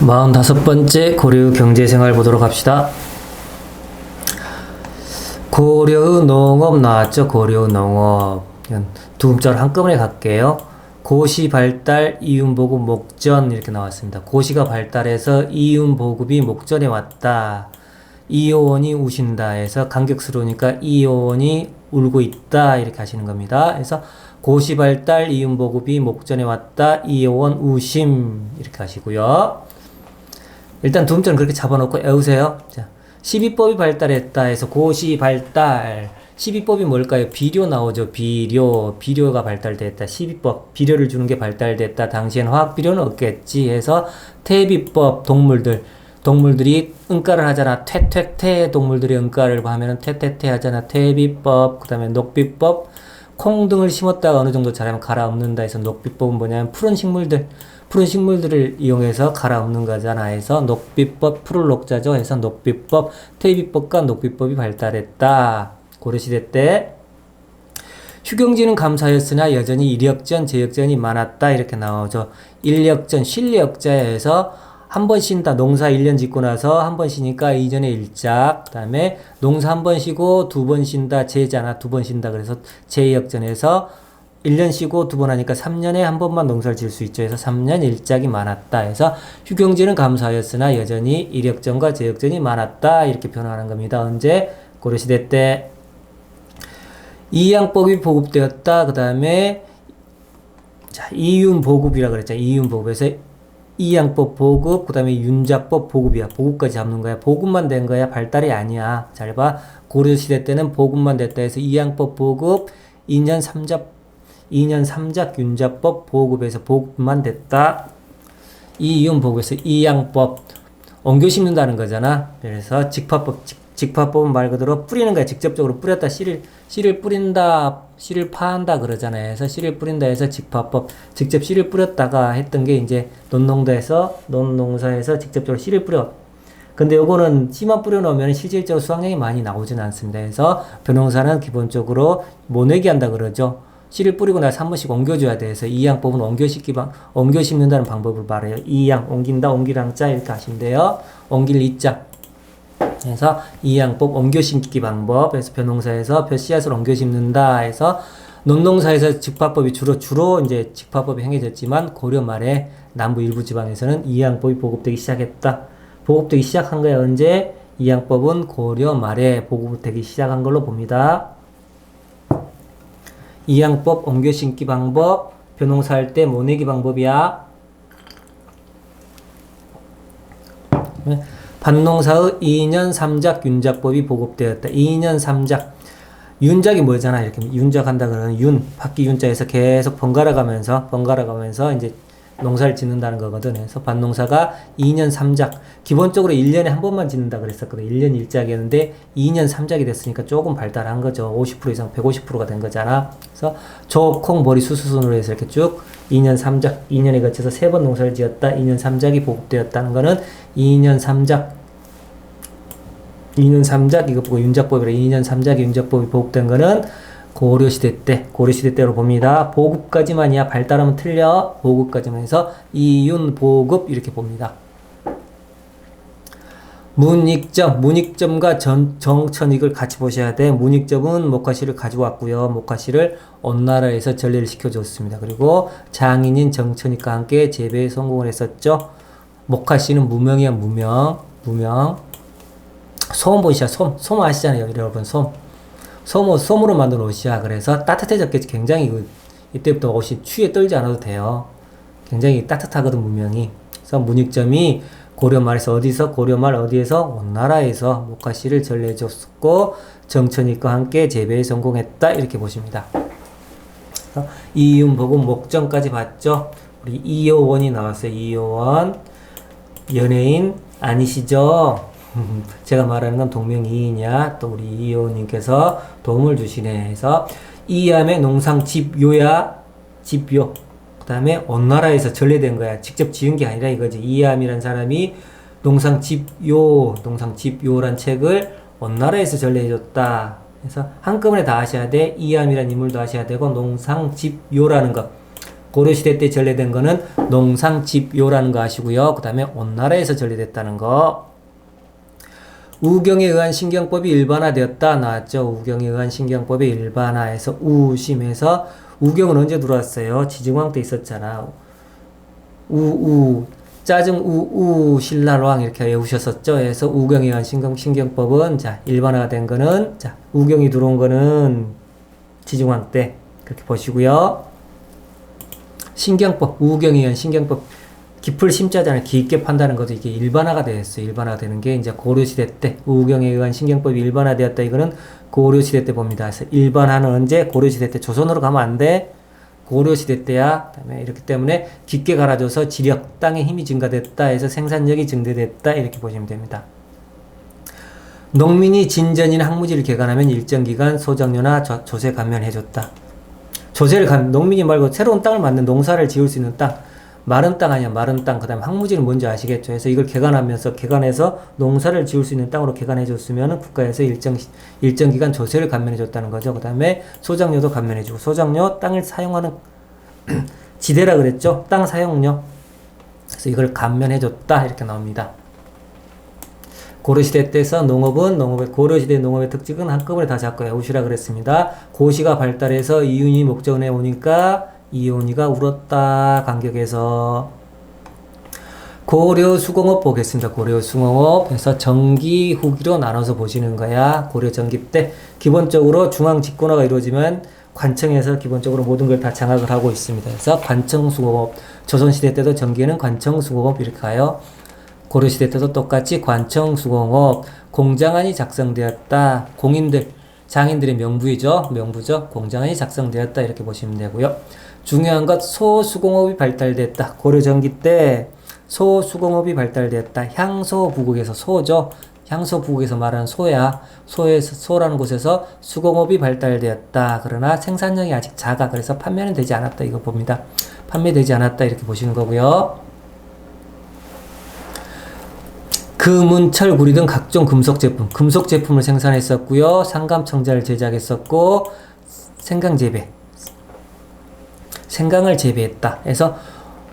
45번째 고려의 경제생활 보도록 합시다. 고려의 농업 나왔죠? 고려의 농업. 두 음자로 한꺼번에 갈게요. 고시 발달, 이윤보급, 목전 이렇게 나왔습니다. 고시가 발달해서 이윤보급이 목전에 왔다. 이효원이 우신다 해서 감격스러우니까 이효원이 울고 있다 이렇게 하시는 겁니다. 그래서 고시 발달, 이윤보급이 목전에 왔다. 이효원 우심 이렇게 하시고요. 일단 두 음자는 그렇게 잡아놓고 외우세요. 자, 12법이 발달했다 해서 고시 발달. 12법이 뭘까요? 비료 나오죠. 비료가 발달됐다. 12법. 비료를 주는 게 발달됐다. 당시엔 화학비료는 없겠지 해서 퇴비법. 동물들이 응가를 하잖아. 퇴퇴퇴 동물들이 응가를 하면은 퇴퇴퇴 하잖아. 퇴비법. 그 다음에 녹비법. 콩 등을 심었다가 어느 정도 자라면 갈아엎는다 해서 녹비법은 뭐냐면 푸른 식물들을 이용해서 갈아엎는 거잖아 해서 녹비법, 푸를 녹자죠 해서 녹비법, 퇴비법과 녹비법이 발달했다. 고려시대 때 휴경지는 감사였으나 여전히 이력전, 제역전이 많았다 이렇게 나오죠. 인력전, 실력자에서 한 번 쉰다. 농사 1년 짓고 나서 한 번 쉬니까 이전에 일작. 그 다음에 농사 한 번 쉬고 두 번 쉰다. 제잖아. 두 번 쉰다. 그래서 제역전에서 1년 쉬고 두 번 하니까 3년에 한 번만 농사를 지을 수 있죠. 해서 3년 일작이 많았다. 해서 휴경지는 감사였으나 여전히 이력전과 제역전이 많았다. 이렇게 변화하는 겁니다. 언제? 고려시대 때. 이양법이 보급되었다. 그 다음에 자, 이윤보급이라 그랬죠. 이윤보급에서 이양법 보급, 그 다음에 윤작법 보급이야. 보급까지 잡는 거야. 보급만 된 거야. 발달이 아니야. 잘 봐. 고려시대 때는 보급만 됐다 해서 이양법 보급, 2년 3작 윤작법 보급에서 보급만 됐다. 이윤 보급에서 이양법 옮겨 심는다는 거잖아. 그래서 직파법은 말 그대로 뿌리는 거야. 직접적으로 뿌렸다. 씨를 뿌린다. 씨를 파한다 그러잖아요. 그래서 씨를 뿌린다 해서 직파법. 직접 씨를 뿌렸다가 했던 게 이제 논농사에서 직접적으로 씨를 뿌려. 근데 요거는 씨만 뿌려놓으면 실질적으로 수확량이 많이 나오진 않습니다. 그래서 벼농사는 기본적으로 모내기 한다 그러죠. 씨를 뿌리고 나서 한 번씩 옮겨줘야 돼. 그래서 이양법은 옮겨 심는다는 방법을 말해요. 이양, 옮긴다, 옮기랑자 이렇게 하시면 돼요. 옮길 이자. 그래서 이양법 옮겨 심기 방법. 그래서 벼농사에서 벼씨앗을 옮겨 심는다 해서 논농사에서 직파법이 주로 이제 직파법이 행해졌지만 고려 말에 남부 일부 지방에서는 이양법이 보급되기 시작했다. 보급되기 시작한 거야. 언제? 이양법은 고려 말에 보급되기 시작한 걸로 봅니다. 이양법 옮겨 심기 방법, 벼농사 할 때 모내기 방법이야. 밭농사의 2년 3작 윤작법이 보급되었다. 2년 3작. 윤작이 뭐잖아. 이렇게 윤작한다 그러는 바퀴 윤자에서 계속 번갈아 가면서 이제 농사를 짓는다는 거거든. 그래서 밭농사가 2년 3작. 기본적으로 1년에 한 번만 짓는다 그랬었거든. 1년 1작이었는데 2년 3작이 됐으니까 조금 발달한 거죠. 50% 이상 150%가 된 거잖아. 그래서 조, 콩, 보리, 수순으로 해서 이렇게 쭉 2년 3작, 2년에 거쳐서 3번 농사를 지었다. 2년 3작이 보급되었다는 거는 2년 3작 이거 보고 윤작법이라 2년 3작이 윤작법이 보급된 거는 고려시대 때로 봅니다. 보급까지만이야. 발달하면 틀려. 보급까지만 해서 이윤보급 이렇게 봅니다. 문익점과 정천익을 같이 보셔야 돼. 문익점은 목화씨를 가지고 왔고요. 목화씨를 온 나라에서 전래를 시켜줬습니다. 그리고 장인인 정천익과 함께 재배에 성공을 했었죠. 목화씨는 무명이야. 무명. 솜 보시죠. 솜 아시잖아요. 여러분 솜으로 만든 옷이야. 그래서 따뜻해졌겠지. 굉장히 이때부터 옷이 추위에 떨지 않아도 돼요. 굉장히 따뜻하거든, 무명이. 그래서 문익점이 고려말에서 어디에서 원나라에서 목화씨를 전래해줬고 정천익과 함께 재배에 성공했다. 이렇게 보십니다. 이윤보급 목전까지 봤죠. 우리 이효원이 나왔어요. 이효원 연예인 아니시죠? 제가 말하는 건 동명이인이야. 또 우리 이효원님께서 도움을 주시네 해서 이암의 농상 집요야. 집요. 그 다음에 온 나라에서 전래된 거야. 직접 지은 게 아니라 이거지. 이암이란 사람이 농상 집요란 책을 온 나라에서 전래해줬다. 그래서 한꺼번에 다 하셔야 돼. 이암이란 인물도 하셔야 되고 농상 집요라는 것. 고려시대 때 전래된 거는 농상집요라는 거 아시고요. 그 다음에 온나라에서 전래됐다는 거. 우경에 의한 신경법이 일반화되었다 나왔죠. 우경에 의한 신경법이 일반화해서 우심해서 우경은 언제 들어왔어요? 지증왕 때 있었잖아. 짜증 신랄왕 이렇게 외우셨었죠. 그래서 우경에 의한 신경법은 자 일반화가 된 거는 자 우경이 들어온 거는 지증왕 때 그렇게 보시고요. 신경법 우경에 의한 신경법 깊을 심자잖아요. 깊게 판다는 것도 이게 일반화가 되었어요. 일반화가 되는 게 이제 고려시대 때 우경에 의한 신경법이 일반화되었다. 이거는 고려시대 때 봅니다. 그래서 일반화는 언제? 고려시대 때. 조선으로 가면 안 돼. 고려시대 때야. 그다음에 이렇기 때문에 깊게 갈아줘서 지력, 땅의 힘이 증가됐다 해서 생산력이 증대됐다. 이렇게 보시면 됩니다. 농민이 진전이나 항무지를 개간하면 일정 기간 소작료나 조세 감면해줬다. 농민이 말고 새로운 땅을 만든 농사를 지을 수 있는 땅. 마른 땅 아니야, 마른 땅. 그 다음에 항무지는 뭔지 아시겠죠? 그래서 이걸 개간해서 농사를 지을 수 있는 땅으로 개간해줬으면 국가에서 일정 기간 조세를 감면해줬다는 거죠. 그 다음에 소작료도 감면해주고, 소작료, 땅을 사용하는 지대라 그랬죠? 땅 사용료. 그래서 이걸 감면해줬다. 이렇게 나옵니다. 고려시대 때서 고려시대 농업의 특징은 한꺼번에 다 잡고 외우시라 그랬습니다. 고시가 발달해서 이윤이 목전에 오니까 이온이가 울었다. 간격에서 고려 수공업 보겠습니다. 고려 수공업에서 전기 후기로 나눠서 보시는 거야. 고려 전기 때 기본적으로 중앙 집권화가 이루어지면 관청에서 기본적으로 모든 걸 다 장악을 하고 있습니다. 그래서 관청 수공업, 조선시대 때도 전기에는 관청 수공업 이렇게 가요. 고려시대 때도 똑같이 관청 수공업, 공장안이 작성되었다. 장인들의 명부죠. 공장안이 작성되었다. 이렇게 보시면 되고요. 중요한 것 소수공업이 발달됐다. 고려 전기 때 소수공업이 발달됐다. 향소부국에서 소죠. 향소부국에서 말하는 소야. 소라는 곳에서 수공업이 발달되었다. 그러나 생산량이 아직 작아. 그래서 판매는 되지 않았다. 이거 봅니다. 판매되지 않았다. 이렇게 보시는 거고요. 금은, 철, 구리 등 각종 금속 제품을 생산했었고요. 상감청자를 제작했었고, 생강을 재배했다. 그래서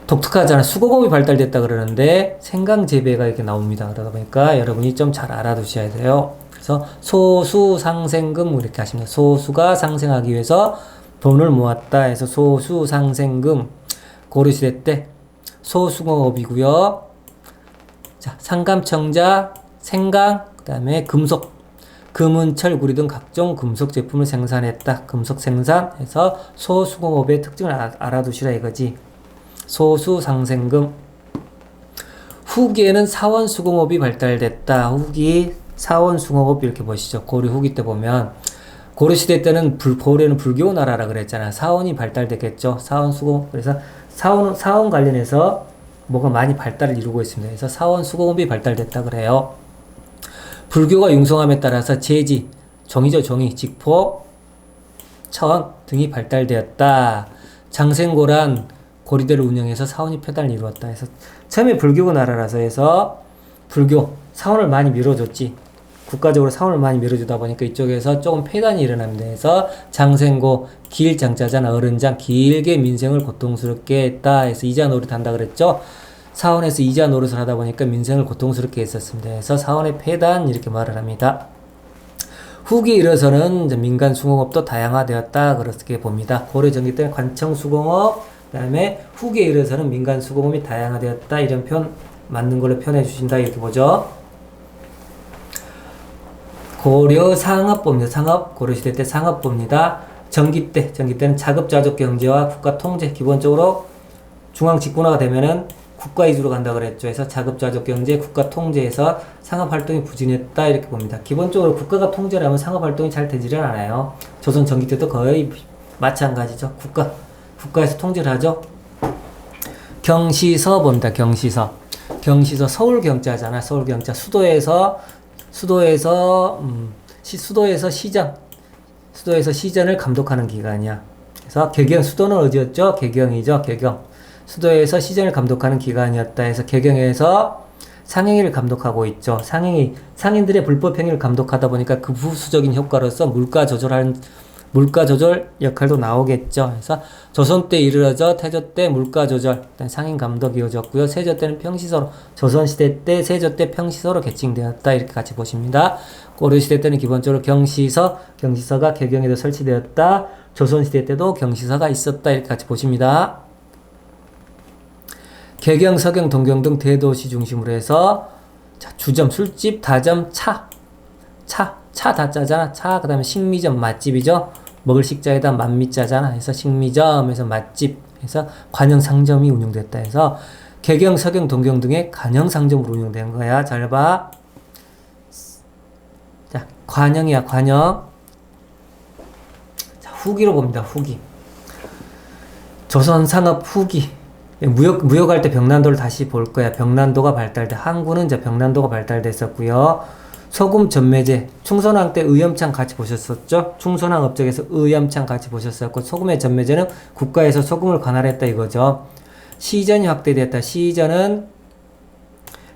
독특하잖아. 수공업이 발달됐다 그러는데 생강 재배가 이렇게 나옵니다. 그러다 보니까 여러분이 좀 잘 알아두셔야 돼요. 그래서 소수상생금 이렇게 하십니다. 소수가 상생하기 위해서 돈을 모았다 해서 소수상생금. 고려시대 때 소수공업이고요. 자, 상감청자, 생강, 그 다음에 금은, 철, 구리 등 각종 금속 제품을 생산했다. 금속 생산해서 소수공업의 특징을 알아두시라 이거지. 소수상생금. 후기에는 사원수공업이 발달됐다. 후기, 사원수공업 이렇게 보시죠. 고려 후기 때 보면 고려시대 때는 고려는 불교 나라라 그랬잖아요. 사원이 발달됐겠죠. 사원수공업. 그래서 사원 관련해서 뭐가 많이 발달을 이루고 있습니다. 그래서 사원수공업이 발달됐다 그래요. 불교가 융성함에 따라서 제지, 종이죠, 종이, 직포, 천 등이 발달되었다. 장생고란 고리대를 운영해서 사원이 폐단을 이루었다. 해서 처음에 불교가 나라라서 해서 사원을 많이 밀어줬지. 국가적으로 사원을 많이 밀어주다 보니까 이쪽에서 조금 폐단이 일어납니다. 해서 장생고, 길장자잖아, 어른장, 길게 민생을 고통스럽게 했다. 해서 이자 노릇 한다 그랬죠. 사원에서 이자 노릇을 하다 보니까 민생을 고통스럽게 했었습니다. 그래서 사원의 폐단 이렇게 말을 합니다. 후기에 이르러서는 민간 수공업도 다양화되었다 그렇게 봅니다. 고려 전기 때는 관청 수공업, 그 다음에 후기에 이르러서는 민간 수공업이 다양화되었다. 이런 표현 맞는 걸로 표현해 주신다 이렇게 보죠. 고려 상업법입니다. 고려시대 때 상업법입니다. 전기 때는 자급자족 경제와 국가 통제, 기본적으로 중앙 집권화가 되면은 국가 위주로 간다 그랬죠. 그래서 자급자족 경제, 국가 통제에서 상업활동이 부진했다 이렇게 봅니다. 기본적으로 국가가 통제를 하면 상업활동이 잘 되지는 않아요. 조선 전기 때도 거의 마찬가지죠. 국가에서 통제를 하죠. 경시서 봅니다. 경시서 서울경자잖아. 서울경자. 수도에서 시전을 감독하는 기관이야. 그래서 수도는 어디였죠? 개경이죠. 수도에서 시전을 감독하는 기관이었다 해서 개경에서 상행위를 감독하고 있죠. 상인들의 불법 행위를 감독하다 보니까 그 부수적인 효과로서 물가 조절하는 물가 조절 역할도 나오겠죠. 그래서 조선 때 이르러져 태조 때 물가 조절, 상인 감독이 이어졌고요. 세조 때는 평시서로, 조선 시대 때 세조 때 평시서로 개칭되었다. 이렇게 같이 보십니다. 고려 시대 때는 기본적으로 경시서가 개경에도 설치되었다. 조선 시대 때도 경시서가 있었다. 이렇게 같이 보십니다. 개경, 서경, 동경 등 대도시 중심으로 해서 주점, 술집, 다점, 차 다짜잖아. 차, 그 다음에 식미점, 맛집이죠. 먹을 식자에다 만미자잖아. 해서 식미점에서 맛집, 해서 관영상점이 운영됐다 해서 개경, 서경, 동경 등의 관영상점으로 운영된 거야. 잘 봐. 자, 관영이야, 관영. 자, 후기로 봅니다, 후기. 조선산업 후기. 무역할 때 병난도를 다시 볼 거야. 병난도가 발달돼. 항구는 이제 병난도가 발달됐었고요. 소금 전매제, 충선왕 때 의염창 같이 보셨었죠? 충선왕 업적에서 의염창 같이 보셨었고, 소금의 전매제는 국가에서 소금을 관할했다 이거죠. 시전이 확대되었다. 시전은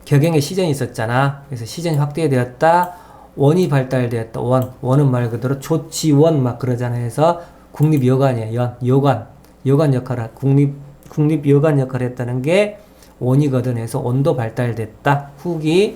격양에 시전이 있었잖아. 그래서 시전이 확대되었다. 원이 발달되었다. 원은 말 그대로 조치원 막 그러잖아. 해서 국립여관이야. 여관 역할을 국립여관 역할을 했다는 게 원이거든. 해서 원도 발달됐다. 후기.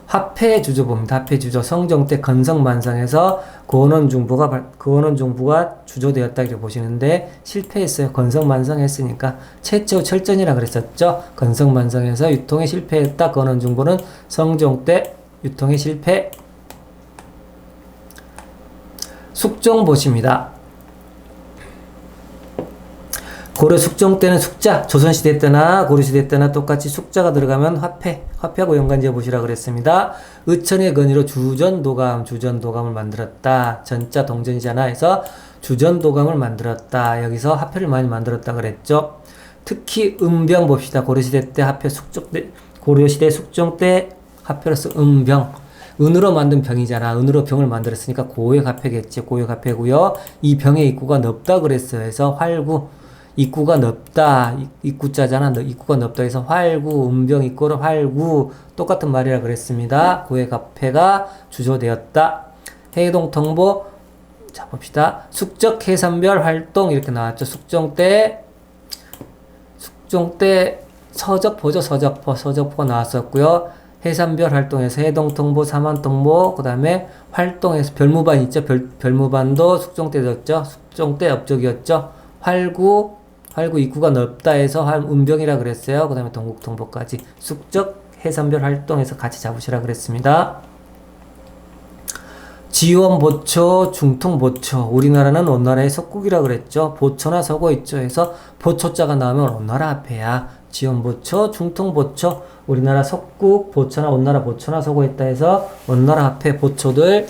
화폐 주조 봅니다. 화폐 주조. 성종 때 건성만성에서 고원원중부가 주조되었다 이렇게 보시는데 실패했어요. 건성만성했으니까 최초 철전이라 그랬었죠. 건성만성에서 유통에 실패했다. 고원원중부는 성종 때 유통에 실패. 숙종 보십니다. 고려 숙종 때는 숙자, 조선시대 때나 고려시대 때나 똑같이 숙자가 들어가면 화폐하고 연관지어 보시라 그랬습니다. 의천의 건의로 주전도감을 만들었다. 전자 동전이잖아. 해서 주전도감을 만들었다. 여기서 화폐를 많이 만들었다 그랬죠. 특히 은병 봅시다. 고려시대 숙종 때 화폐로서 은병. 은으로 만든 병이잖아. 은으로 병을 만들었으니까 고액 화폐겠지. 고액 화폐고요. 이 병의 입구가 넓다 그랬어요. 해서 활구. 입구가 넓다. 입구자잖아. 입구가 넓다 해서 활구, 은병 입구로 활구. 똑같은 말이라 그랬습니다. 고액 화폐가 주조되었다. 해동통보. 자, 봅시다. 숙적 해산별 활동 이렇게 나왔죠. 숙종 때 서적포죠. 서적포가 나왔었고요. 해산별 활동에서 해동통보, 사만통보, 그 다음에 활동에서 별무반 있죠. 별무반도 숙종 때 졌죠. 숙종 때 업적이었죠. 활구 입구가 넓다 해서 은병이라 그랬어요. 그 다음에 동국통보까지 숙적 해산별 활동에서 같이 잡으시라 그랬습니다. 지원보초, 중통보초. 우리나라는 원나라의 석국이라 그랬죠. 보초나 서고 있죠. 해서 보초자가 나오면 원나라 화폐야. 지원보초, 중통보초. 우리나라 석국, 보초나 원나라 보초나 서고 있다 해서 원나라 화폐 보초들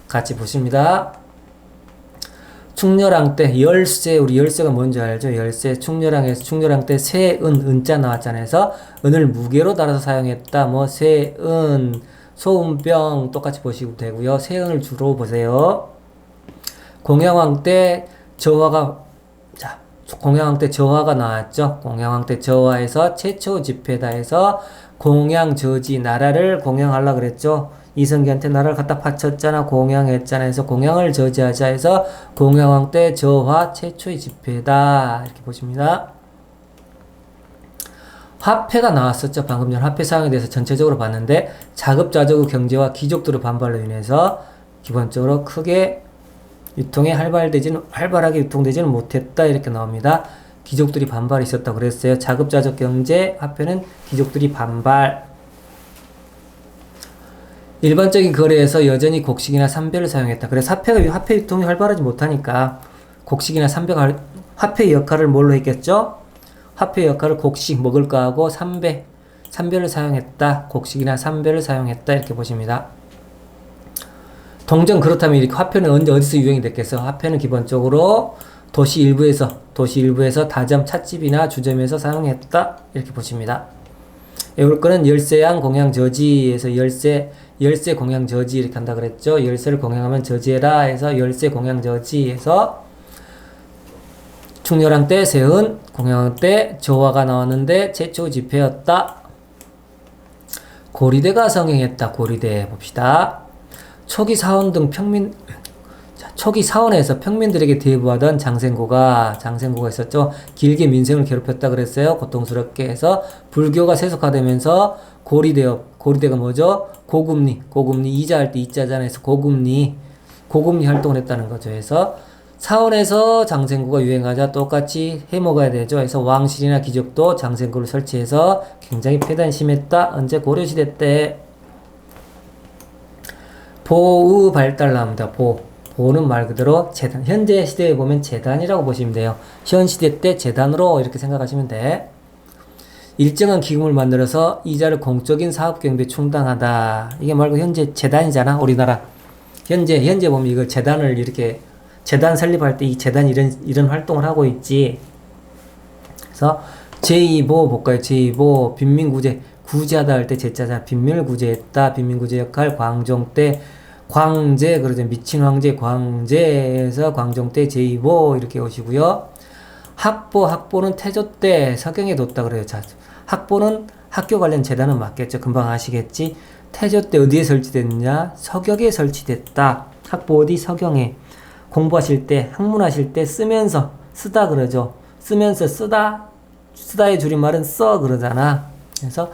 같이 보십니다. 충렬왕 때 열쇠, 우리 열쇠가 뭔지 알죠? 열쇠, 충렬왕 때 은자 나왔잖아요. 해서 은을 무게로 달아서 사용했다. 세은, 소은병 똑같이 보시면 되고요. 세은을 주로 보세요. 공양왕 때 저화가 나왔죠. 공양왕 때 저화에서 최초 집회다 해서 공양저지, 나라를 공양하려고 그랬죠. 이성기한테 나라를 갖다 바쳤잖아. 공양했잖아. 해서 공양을 저지하자 해서 공양왕 때 저화 최초의 집회다. 이렇게 보십니다. 화폐가 나왔었죠. 방금 전 화폐 사용에 대해서 전체적으로 봤는데 자급자족의 경제와 귀족들의 반발로 인해서 기본적으로 크게 활발하게 유통되지는 못했다. 이렇게 나옵니다. 귀족들이 반발이 있었다고 그랬어요. 자급자족 경제, 화폐는 귀족들이 반발. 일반적인 거래에서 여전히 곡식이나 삼배를 사용했다. 그래서 화폐 유통이 활발하지 못하니까 곡식이나 화폐의 역할을 뭘로 했겠죠? 화폐의 역할을 곡식, 먹을 거하고 삼배를 사용했다. 곡식이나 삼배를 사용했다. 이렇게 보십니다. 동전 그렇다면 이렇게 화폐는 어디서 유행이 됐겠어? 화폐는 기본적으로 도시 일부에서 다점, 찻집이나 주점에서 사용했다. 이렇게 보십니다. 이럴 거는 열쇠양 공양저지에서 열쇠 공양저지 이렇게 한다 그랬죠. 열쇠를 공양하면 저지해라 해서 열쇠 공양저지에서 충렬왕 때 세은, 공양왕 때 저화가 나왔는데 최초 집회였다. 고리대가 성행했다. 고리대 봅시다. 초기 사원 등 초기 사원에서 평민들에게 대부하던 장생고가 있었죠. 길게 민생을 괴롭혔다 그랬어요. 고통스럽게 해서 불교가 세속화되면서 고리대가 뭐죠? 고금리 이자할 때 이자잖아요. 해서 고금리 활동을 했다는 거죠. 그래서 사원에서 장생고가 유행하자 똑같이 해먹어야 되죠. 그래서 왕실이나 귀족도 장생고를 설치해서 굉장히 폐단이 심했다. 언제? 고려시대 때. 보의 발달 나옵니다. 보는 말 그대로 재단. 현재 시대에 보면 재단이라고 보시면 돼요. 현 시대 때 재단으로 이렇게 생각하시면 돼. 일정한 기금을 만들어서 이자를 공적인 사업 경비에 충당하다. 이게 말고 현재 재단이잖아. 우리나라. 현재 보면 이걸 재단을 이렇게 재단 설립할 때 이 재단이 이런 활동을 하고 있지. 그래서 제2보 볼까요? 제2보 빈민구제 구제하다 할 때 제자잖아. 빈민을 구제했다. 빈민구제 역할 광종 때 광제 그러죠. 미친 황제 광제에서 광종 때 제2보 이렇게 오시고요. 학보는 태조 때 서경에 뒀다 그래요. 자, 학보는 학교 관련 재단은 맞겠죠. 금방 아시겠지. 태조 때 어디에 설치됐느냐? 서경에 설치됐다. 학보 어디? 서경에. 공부하실 때, 학문하실 때 쓰다 그러죠. 쓰다의 줄임말은 그러잖아. 그래서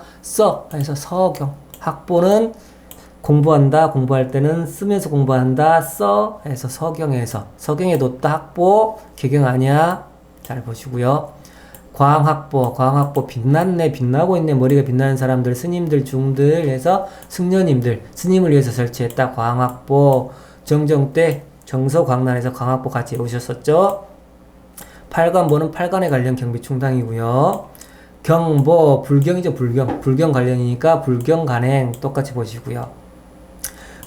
해서 서경. 학보는 공부할 때는 쓰면서 공부한다. 해서 서경에 뒀다. 학보, 개경 아니야. 잘 보시고요. 광학보 빛나고 있네. 머리가 빛나는 사람들, 스님들, 중들 해서 승려님들, 스님을 위해서 설치했다. 광학보, 정정 때 정서광란에서 광학보 같이 오셨었죠. 팔관보는 팔관에 관련 경비 충당이고요. 경보, 불경이죠. 불경 관련이니까 불경 간행 똑같이 보시고요.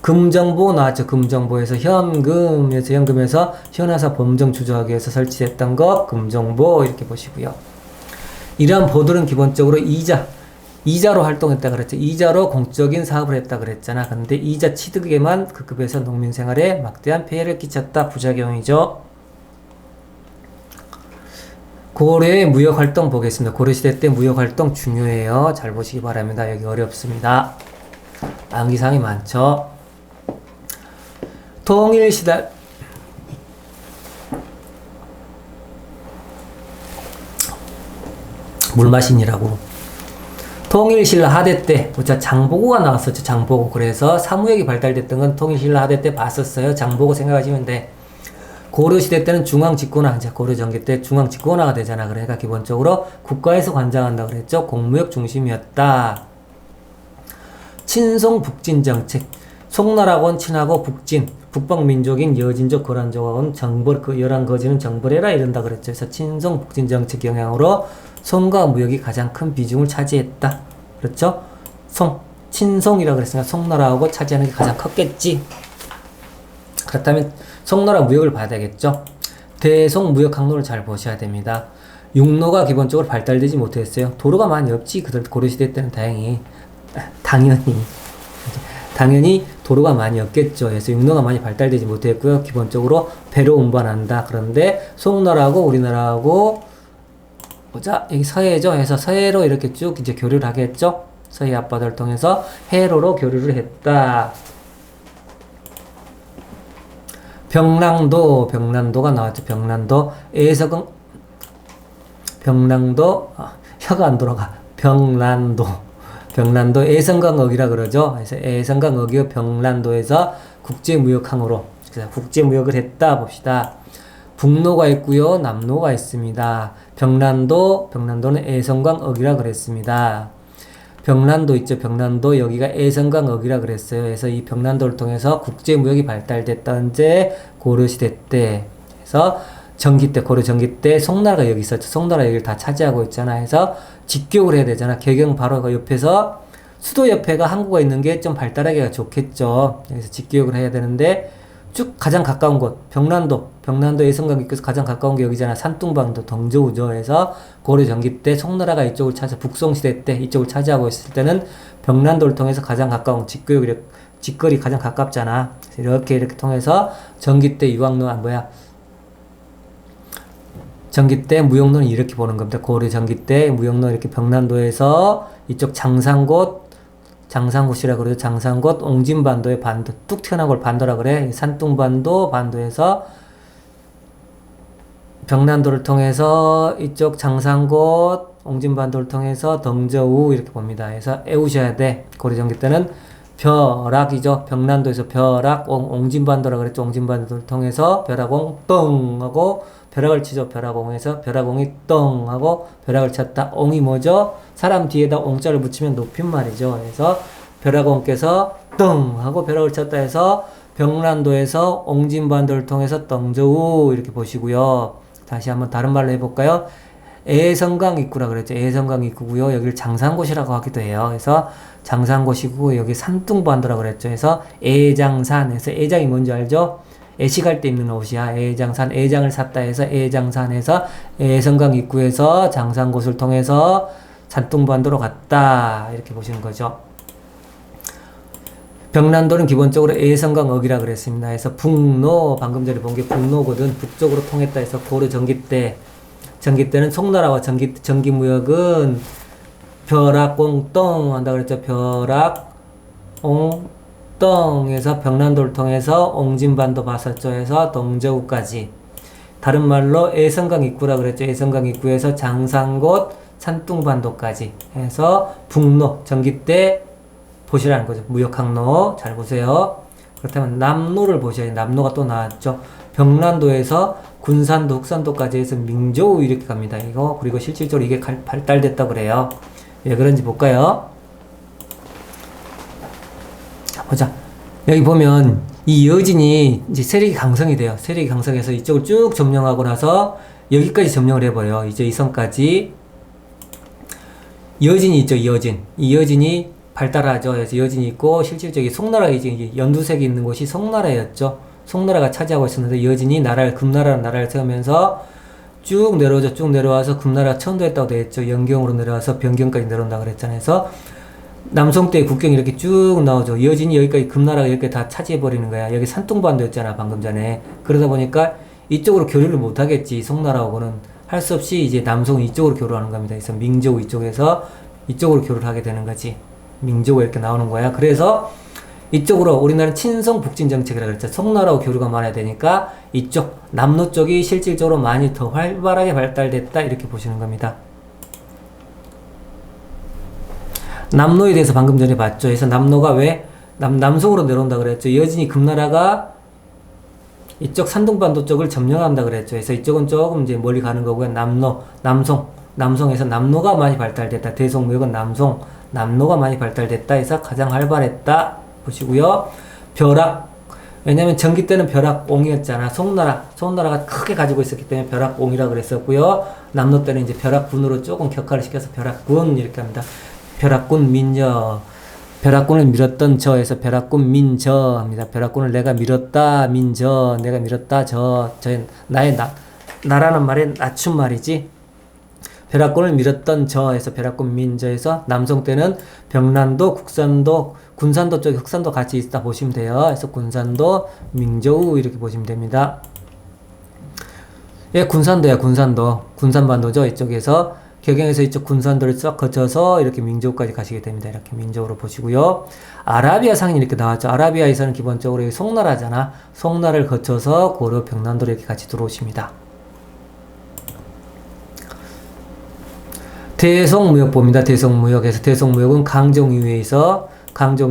금정보 나왔죠. 금정보에서 현금에서 현화사 범정 주저하기 위해서 설치했던 것 금정보 이렇게 보시고요. 이러한 보들은 기본적으로 이자로 활동했다 그랬죠. 이자로 공적인 사업을 했다 그랬잖아. 근데 이자 취득에만 급급해서 농민 생활에 막대한 폐해를 끼쳤다. 부작용이죠. 고려의 무역활동 보겠습니다. 고려시대 때 무역활동 중요해요. 잘 보시기 바랍니다. 여기 어렵습니다. 암기사항이 많죠. 통일시대 물 마시니라고. 통일신라 하대 때 보자 장보고가 나왔었죠. 장보고. 그래서 사무역이 발달됐던 건 통일신라 하대 때 봤었어요. 장보고 생각하시면 돼. 고려시대 때는 중앙집권화, 이제 고려전기 때 중앙집권화가 되잖아. 그러니까 기본적으로 국가에서 관장한다 그랬죠. 공무역 중심이었다. 친송 북진 정책. 송나라하고는 친하고 북방민족인 여진족 거란족하고는 열한 거지는 정벌해라 이런다 그랬죠. 그래서 친송 북진 정책 영향으로 송과 무역이 가장 큰 비중을 차지했다. 그렇죠? 친송이라고 그랬으니까 송나라하고 차지하는 게 가장 컸겠지. 그렇다면 송나라 무역을 봐야 되겠죠. 대송 무역 항로를 잘 보셔야 됩니다. 육로가 기본적으로 발달되지 못했어요. 도로가 많이 없지. 고려시대 때는 당연히 도로가 많이 없겠죠. 그래서 육로가 많이 발달되지 못했고요. 기본적으로 배로 운반한다. 그런데 송나라하고 우리나라하고 보자 여기 서해죠. 해서 서해로 이렇게 쭉 이제 교류를 하겠죠. 서해 앞바다를 통해서 해로로 교류를 했다. 병랑도가 나왔죠. 혀가 안 돌아가. 병란도 애성강역이라 그러죠. 그래서 애성강역이요 병란도에서 국제무역항으로 국제무역을 했다 봅시다. 북로가 있고요. 남로가 있습니다. 병란도는 애성강역이라 그랬습니다. 병란도 있죠. 병란도 여기가 애성강역이라 그랬어요. 그래서 이 병란도를 통해서 국제무역이 발달됐다. 언제? 고려시대 때. 그래서 고려 전기 때 송나라가 여기 있었죠. 송나라 여기를 다 차지하고 있잖아. 해서 직교를 해야 되잖아. 개경 바로 그 옆에서 수도 옆에가 항구가 있는 게 좀 발달하기가 좋겠죠. 그래서 직교를 해야 되는데 쭉 가장 가까운 곳 병란도 애성강 입구에서 가장 가까운 게 여기잖아. 산둥방도 덩저우죠. 해서 고려 전기 때 송나라가 이쪽을 북송시대 때 이쪽을 차지하고 있을 때는 병란도를 통해서 가장 가까운 직거리 가장 가깝잖아. 이렇게 통해서 전기 때 전기 때 무역로는 이렇게 보는 겁니다. 고려 전기 때 무역로 이렇게 병란도에서 이쪽 장산곳 장산곶이라 그러죠. 장산곶, 옹진반도의 반도, 뚝 튀어나온 걸 반도라 그래. 산둥반도, 반도에서 병난도를 통해서 이쪽 장산곶, 옹진반도를 통해서 덩저우 이렇게 봅니다. 그래서 외우셔야 돼. 고려정기 때는 벼락이죠. 병난도에서 벼락, 옹진반도라 그랬죠. 옹진반도를 통해서 벼락옹 똥 하고 벼락을 치죠. 벼락옹에서 벼락옹이 똥 하고 벼락을 쳤다. 옹이 뭐죠? 사람 뒤에다 옹자를 붙이면 높임말이죠. 그래서 벼락옹께서 똥 하고 벼락을 쳤다 해서 병난도에서 옹진반도를 통해서 덩저우 이렇게 보시고요. 다시 한번 다른 말로 해볼까요? 애성강 입구라 그랬죠. 애성강 입구고요. 여기를 장산곶이라고 하기도 해요. 그래서 장산곶이고 여기 산둥반도라 그랬죠. 그래서 애장산에서 애장이 뭔지 알죠? 애식할 때 입는 옷이야. 애장산, 애장을 샀다 해서 애장산에서 애성강 입구에서 장산곶을 통해서 산둥반도로 갔다 이렇게 보시는 거죠. 병난도는 기본적으로 애성강 어기라 그랬습니다. 그래서 북로, 방금 전에 본 게 북로거든. 북쪽으로 통했다 해서 고려 전기 때는 송나라와 전기무역은 벼락옹똥 한다 그랬죠. 벼락옹똥에서 병난도를 통해서 옹진반도 봤었죠. 해서 덩저우까지. 다른 말로 애성강 입구라 그랬죠. 애성강 입구에서 장산곶, 산둥반도까지 해서 북로, 전기때 보시라는 거죠. 무역항로 잘 보세요. 그렇다면 남로를 보셔야 돼요. 남로가 또 나왔죠. 병난도에서 군산도, 흑산도까지 해서 민조우 이렇게 갑니다. 이거 그리고 실질적으로 이게 발달됐다고 그래요. 왜 그런지 볼까요? 자, 보자. 여기 보면 이 여진이 이제 세력이 강성이 돼요. 세력이 강성해서 이쪽을 쭉 점령하고 나서 여기까지 점령을 해버려요. 이제 이 선까지 여진이 있죠. 이 여진이 발달하죠. 그래서 여진이 있고 실질적인 송나라가 이제 연두색이 있는 곳이 송나라였죠. 송나라가 차지하고 있었는데 여진이 금나라라는 나라를 세우면서 쭉 내려오죠. 쭉 내려와서 금나라가 천도했다고 되어있죠. 영경으로 내려와서 변경까지 내려온다고 그랬잖아요. 그래서 남송 때 국경이 이렇게 쭉 나오죠. 여진이 여기까지 금나라가 이렇게 다 차지해버리는 거야. 여기 산둥반도였잖아. 방금 전에. 그러다 보니까 이쪽으로 교류를 못하겠지. 송나라하고는 할 수 없이 이제 남송은 이쪽으로 교류하는 겁니다. 그래서 민조우 이쪽에서 이쪽으로 교류를 하게 되는 거지. 민조우 이렇게 나오는 거야. 그래서 이쪽으로 우리나라는 친송 북진 정책이라고 그랬죠. 송나라하고 교류가 많아야 되니까 이쪽 남로 쪽이 실질적으로 많이 더 활발하게 발달됐다 이렇게 보시는 겁니다. 남로에 대해서 방금 전에 봤죠. 그래서 남로가 왜 남송으로 내려온다 그랬죠. 여진이 금나라가 이쪽 산둥반도 쪽을 점령한다 그랬죠. 그래서 이쪽은 조금 이제 멀리 가는 거고요. 남송에서 남로가 많이 발달됐다. 대송무역은 남로가 많이 발달됐다 해서 가장 활발했다 보시고요. 벼락, 왜냐면 전기 때는 벼락옹이었잖아. 송나라가 크게 가지고 있었기 때문에 벼락옹이라고 그랬었고요. 남로 때는 이제 벼락군으로 조금 격화를 시켜서 벼락군 이렇게 합니다. 벼락군 민저, 벼락군을 밀었던 저에서 벼락군 민저 합니다. 벼락군을 내가 밀었다 민저, 내가 밀었다 나의 나라는 말의 낮춤말이지. 벼락군을 밀었던 저에서 벼락군 민저에서 남송 때는 병난도, 군산도 쪽 흑산도 같이 있다 보시면 돼요. 그래서 군산도, 민조우 이렇게 보시면 됩니다. 예, 군산도야, 군산반도죠. 이쪽에서 격양에서 이쪽 군산도를 쫙 거쳐서 이렇게 민조우까지 가시게 됩니다. 이렇게 민조우로 보시고요. 아라비아 상이 이렇게 나왔죠. 아라비아에서는 기본적으로 송나라잖아. 송나라를 거쳐서 고려, 병난도로 이렇게 같이 들어오십니다. 대송무역봅니다. 대송무역에서 대송무역은 강종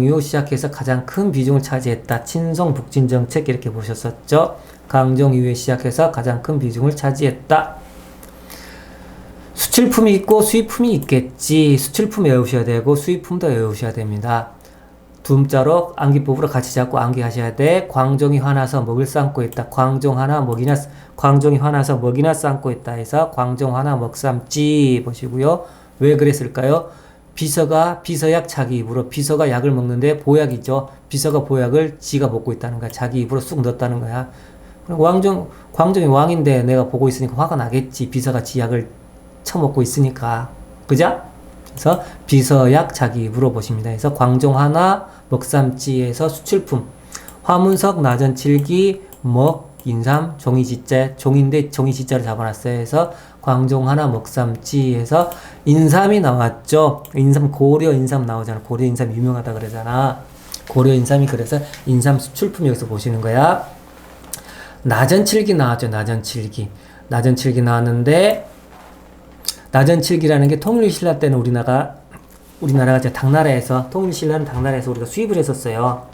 이후 시작해서 가장 큰 비중을 차지했다. 친송 북진 정책 이렇게 보셨었죠. 강종 이후에 시작해서 가장 큰 비중을 차지했다. 수출품이 있고 수입품이 있겠지. 수출품 외우셔야 되고 수입품도 외우셔야 됩니다. 두음자로 암기법으로 같이 잡고 암기하셔야 돼. 광종이 화나서 먹을 삶고 있다. 광종이 화나서 먹이나 삶고 있다 해서 광종 화나 먹삼지 보시고요. 왜 그랬을까요? 비서약 자기 입으로, 비서가 약을 먹는데 보약이죠. 비서가 보약을 지가 먹고 있다는 거야. 자기 입으로 쑥 넣었다는 거야. 광종이 왕인데 내가 보고 있으니까 화가 나겠지. 비서가 지 약을 처먹고 있으니까. 그죠? 그래서 비서약 자기 입으로 보십니다. 그래서 광종 하나 먹삼지에서 수출품, 화문석 나전칠기 인삼, 종이지자, 종인데 종이지자를 잡아놨어요. 해서 광종 하나 먹삼지 해서 인삼이 나왔죠. 인삼, 고려 인삼 나오잖아. 고려 인삼 유명하다 그러잖아. 고려 인삼이 그래서 인삼 수출품 여기서 보시는 거야. 나전칠기 나왔죠. 나전칠기. 나전칠기 나왔는데, 나전칠기라는 게 통일신라 때는 우리나라가 이제 당나라에서, 통일신라는 당나라에서 우리가 수입을 했었어요.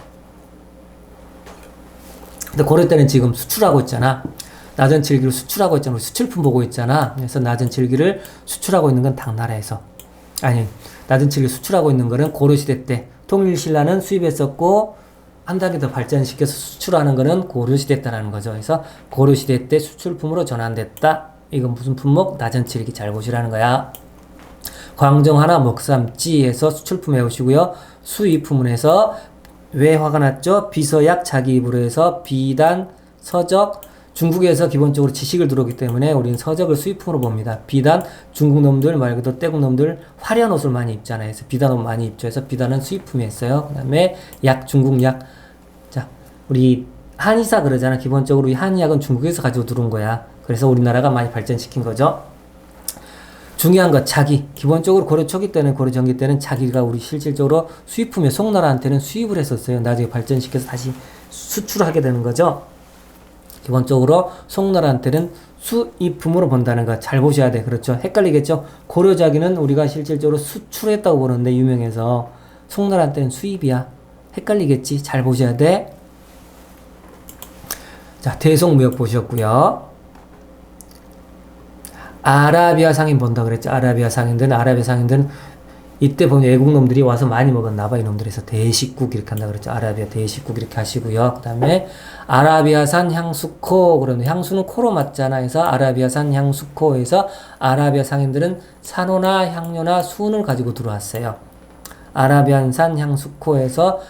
근데 고려 때는 지금 수출하고 있잖아. 나전칠기를 수출하고 있잖아. 우리 수출품 보고 있잖아. 그래서 나전칠기를 수출하고 있는 건 당나라에서. 아니, 나전칠기 수출하고 있는 거는 고려시대 때. 통일신라는 수입했었고, 한 단계 더 발전시켜서 수출하는 거는 고려시대 때라는 거죠. 그래서 고려시대 때 수출품으로 전환됐다. 이건 무슨 품목? 나전칠기 잘 보시라는 거야. 광정 하나 먹삼찌에서 수출품 외우시고요. 수입품에서 왜 화가 났죠? 비서약 자기 입으로 해서 비단, 서적, 중국에서 기본적으로 지식을 들어오기 때문에 우리는 서적을 수입품으로 봅니다. 비단, 중국 놈들 말 그대로 떼국 놈들 화려한 옷을 많이 입잖아요. 그래서 비단 옷 많이 입죠. 그래서 비단은 수입품이었어요. 그 다음에 약, 중국 약. 자, 우리 한의사 그러잖아. 기본적으로 이 한의학은 중국에서 가지고 들어온 거야. 그래서 우리나라가 많이 발전시킨 거죠. 중요한 것, 자기. 기본적으로 고려 초기 때는, 고려 전기 때는 자기가 우리 실질적으로 수입품에 송나라한테는 수입을 했었어요. 나중에 발전시켜서 다시 수출하게 되는 거죠. 기본적으로 송나라한테는 수입품으로 본다는 거 잘 보셔야 돼. 그렇죠? 헷갈리겠죠? 고려자기는 우리가 실질적으로 수출했다고 보는데 유명해서 송나라한테는 수입이야. 헷갈리겠지? 잘 보셔야 돼. 자, 대송무역 보셨고요. 아라비아 상인 본다 그랬죠. 아라비아 상인들은 이때 보면 외국 놈들이 와서 많이 먹었나봐. 이놈들에서 대식국 이렇게 한다 그랬죠. 아라비아 대식국 이렇게 하시고요. 그 다음에 아라비아산 향수코. 그러면 향수는 코로 맞잖아. 해서 아라비아산 향수코에서 아라비아 상인들은 산호나 향료나 수은을 가지고 들어왔어요. 아라비안산 향수코에서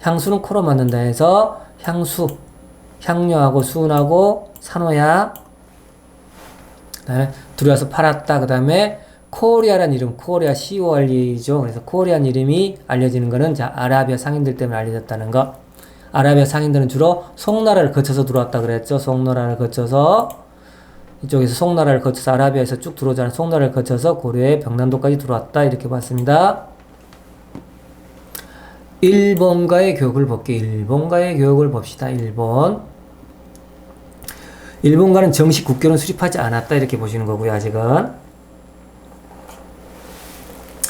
향수는 코로 맞는다 해서 향수, 향료하고 수은하고 산호약 그 다음에 들어와서 팔았다. 그 다음에 코리아란 이름, 코리아 COREA죠. 그래서 코리안 이름이 알려지는 거는 자, 아라비아 상인들 때문에 알려졌다는 거. 아라비아 상인들은 주로 송나라를 거쳐서 들어왔다 그랬죠. 송나라를 거쳐서 이쪽에서 송나라를 거쳐서 아라비아에서 쭉 들어오잖아요. 송나라를 거쳐서 고려의 병난도까지 들어왔다. 이렇게 봤습니다. 일본과의 교역을 볼게요. 일본과의 교역을 봅시다. 일본과는 정식 국교는 수립하지 않았다. 이렇게 보시는 거고요. 아직은.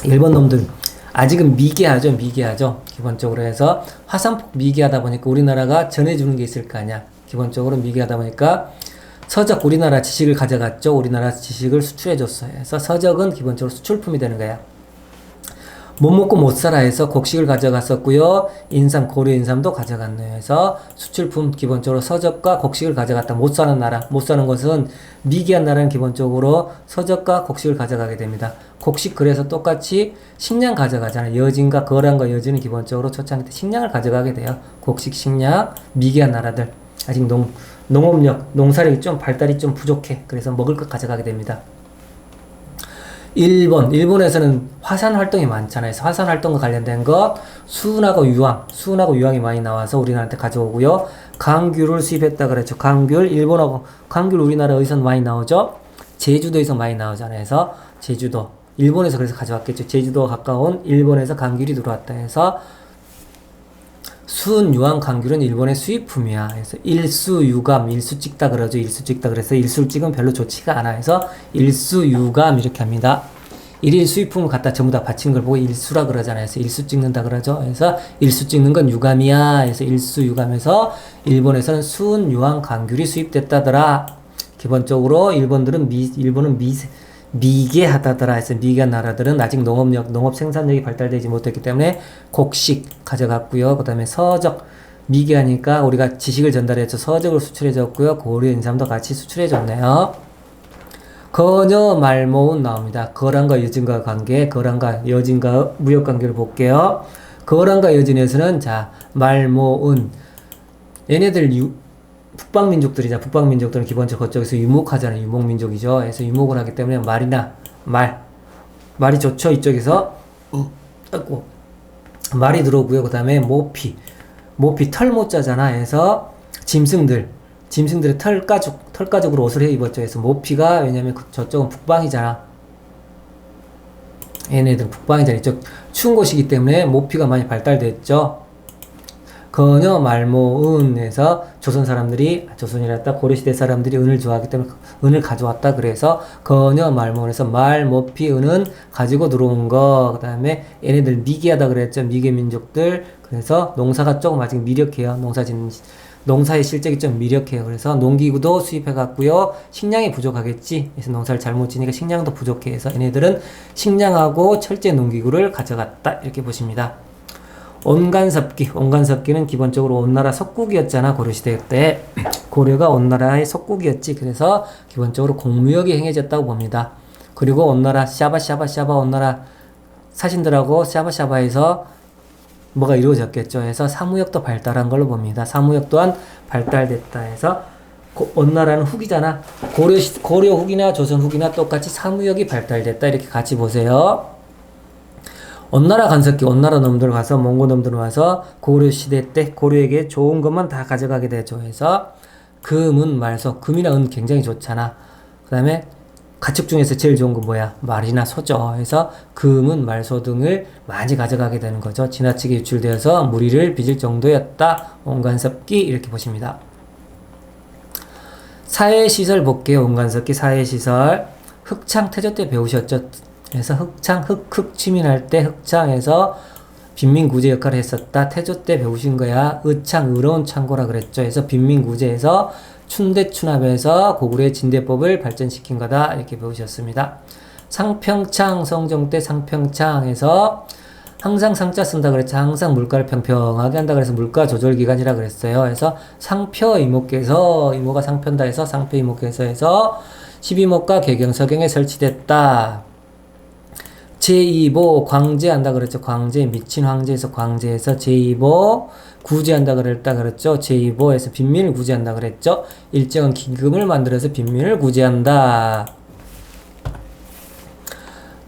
일본 놈들 아직은 미개하죠. 기본적으로 해서 화산폭 미개하다 보니까 우리나라가 전해주는 게 있을 거 아니야. 기본적으로 미개하다 보니까 서적 우리나라 지식을 가져갔죠. 우리나라 지식을 수출해줬어요. 그래서 서적은 기본적으로 수출품이 되는 거야. 못 먹고 못 살아 해서 곡식을 가져갔었고요. 인삼, 고려 인삼도 가져갔네요. 해서 수출품 기본적으로 서적과 곡식을 가져갔다. 못 사는 나라, 못 사는 것은 미개한 나라는 기본적으로 서적과 곡식을 가져가게 됩니다. 곡식 그래서 똑같이 식량 가져가잖아요. 여진과 거란과 여진은 기본적으로 초창기 때 식량을 가져가게 돼요. 곡식, 식량, 미개한 나라들. 아직 농업력, 농사력이 좀 발달이 좀 부족해. 그래서 먹을 것 가져가게 됩니다. 일본에서는 화산 활동이 많잖아요. 그래서 화산 활동과 관련된 것, 수은하고 유황이 많이 나와서 우리나라한테 가져오고요. 강귤을 수입했다 그랬죠. 강귤 우리나라 어디서 많이 나오죠? 제주도에서 많이 나오잖아요. 그래서 제주도, 일본에서 그래서 가져왔겠죠. 제주도가 가까운 일본에서 강귤이 들어왔다 해서 수은, 유황, 강귤은 일본의 수입품이야. 그래서 일수유감, 일수 찍다 그러죠. 그래서 일수를 찍으면 별로 좋지가 않아. 해서 일수유감 이렇게 합니다. 일일 수입품을 갖다 전부 다 바친 걸 보고 일수라 그러잖아요. 그래서 일수 찍는다 그러죠. 그래서 일수 찍는 건 유감이야. 그래서 일수유감에서 일본에서는 수은, 유황, 강귤이 수입됐다더라. 기본적으로 일본은 미개하다더라 해서 미개한 나라들은 아직 농업 생산력이 발달되지 못했기 때문에 곡식 가져갔고요. 그 다음에 서적, 미개하니까 우리가 지식을 전달해서 서적을 수출해줬고요. 고려 인삼도 같이 수출해줬네요. 거녀 말모은 나옵니다. 거란과 여진과 관계, 거란과 여진과 무역 관계를 볼게요. 거란과 여진에서는 자, 말모은 얘네들 북방민족들이자 북방민족들은 기본적으로 그쪽에서 유목하잖아요. 유목민족이죠. 그래서 유목을 하기 때문에 말이 좋죠. 이쪽에서 말이 들어오고요. 그 다음에 모피 털모자잖아. 해서 짐승들 짐승들의 털가죽으로 옷을 해 입었죠. 그래서 모피가, 왜냐면 저쪽은 북방이잖아. 얘네들은 북방이잖아. 이쪽 추운 곳이기 때문에 모피가 많이 발달됐죠. 거녀 말모은에서 조선 사람들이, 조선이랬다 고려시대 사람들이 은을 좋아하기 때문에 은을 가져왔다. 그래서 거녀 말모은에서 말, 모피, 은은 가지고 들어온 거. 그 다음에 얘네들 미개하다 그랬죠. 미개 민족들. 그래서 농사가 조금 아직 미력해요. 농사의 실적이 좀 미력해요. 그래서 농기구도 수입해 갔고요. 식량이 부족하겠지. 그래서 농사를 잘못 지니까 식량도 부족해. 해서 얘네들은 식량하고 철제 농기구를 가져갔다. 이렇게 보십니다. 온간섭기는 기본적으로 온나라 석국이었잖아. 고려시대 때 고려가 온나라의 석국이었지. 그래서 기본적으로 공무역이 행해졌다고 봅니다. 그리고 온나라 샤바 온나라 사신들하고 샤바샤바에서 뭐가 이루어졌겠죠. 해서 사무역도 발달한 걸로 봅니다. 사무역 또한 발달됐다 해서 온나라는 후기잖아. 고려 후기나 조선 후기나 똑같이 사무역이 발달됐다. 이렇게 같이 보세요. 온나라 간섭기, 온나라 놈들 가서 몽고 놈들 와서 고려 시대 때 고려에게 좋은 것만 다 가져가게 되죠. 해서 금은 말소, 금이나 은 굉장히 좋잖아. 그 다음에 가축 중에서 제일 좋은 건 뭐야? 말이나 소죠. 해서 금은 말소 등을 많이 가져가게 되는 거죠. 지나치게 유출되어서 무리를 빚을 정도였다. 온간섭기 이렇게 보십니다. 사회시설 볼게요. 온간섭기 사회시설. 흑창 태조 때 배우셨죠? 그래서 흑침인할 때 흑창에서 빈민구제 역할을 했었다. 태조 때 배우신 거야. 의창, 의로운 창고라 그랬죠. 그래서 빈민구제에서 춘대춘합에서 고구려의 진대법을 발전시킨 거다. 이렇게 배우셨습니다. 상평창, 성종 때 상평창에서 항상 상자 쓴다 그랬죠. 항상 물가를 평평하게 한다 그래서 물가 조절 기관이라 그랬어요. 그래서 상표 이목계에서, 이모가 상편다 해서 상표 이목계에서 해서 12목가 개경 서경에 설치됐다. 제2보 광제한다 그랬죠. 광제 미친 황제에서 광제에서 제2보 구제한다 그랬죠. 제2보에서 빈민을 구제한다 그랬죠. 일정한 기금을 만들어서 빈민을 구제한다.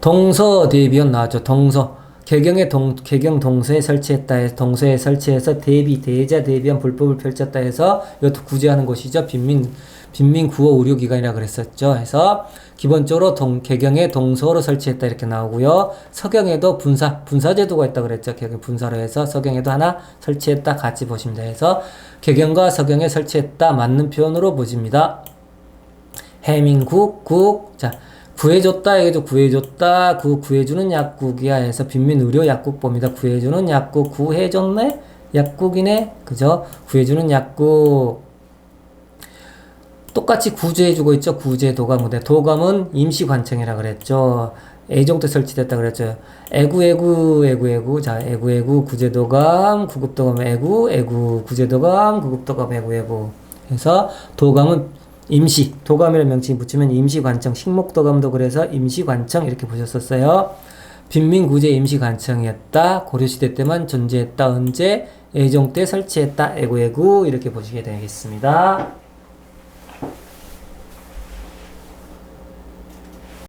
동서 대비원 나왔죠. 동서 개경 동서에 설치했다 해서 동서에 설치해서 대자 대비원 불법을 펼쳤다 해서 이것도 구제하는 곳이죠. 빈민 구호 의료기관이라 그랬었죠. 해서 기본적으로 개경에 동서로 설치했다 이렇게 나오고요. 서경에도 분사제도가 있다 그랬죠. 개경 분사로 해서 서경에도 하나 설치했다 같이 보십니다. 해서 개경과 서경에 설치했다 맞는 표현으로 보십니다. 해민국 자 구해줬다 이게죠. 구해줬다 구해주는 약국이야 해서 빈민 의료 약국 봅니다. 구해주는 약국 구해줬네 약국이네 그죠. 구해주는 약국 똑같이 구제해주고 있죠. 구제도감. 근데 도감은 임시관청이라 그랬죠. A정 때 설치됐다 그랬죠. 애구. 자, 애구, 구제도감, 구급도감, 애구, 구제도감, 구급도감, 애구. 그래서 도감은 임시, 도감이라는 명칭이 붙이면 임시관청, 식목도감도 그래서 임시관청 이렇게 보셨었어요. 빈민구제 임시관청이었다. 고려시대 때만 존재했다. 언제? A정 때 설치했다. 애구 이렇게 보시게 되겠습니다.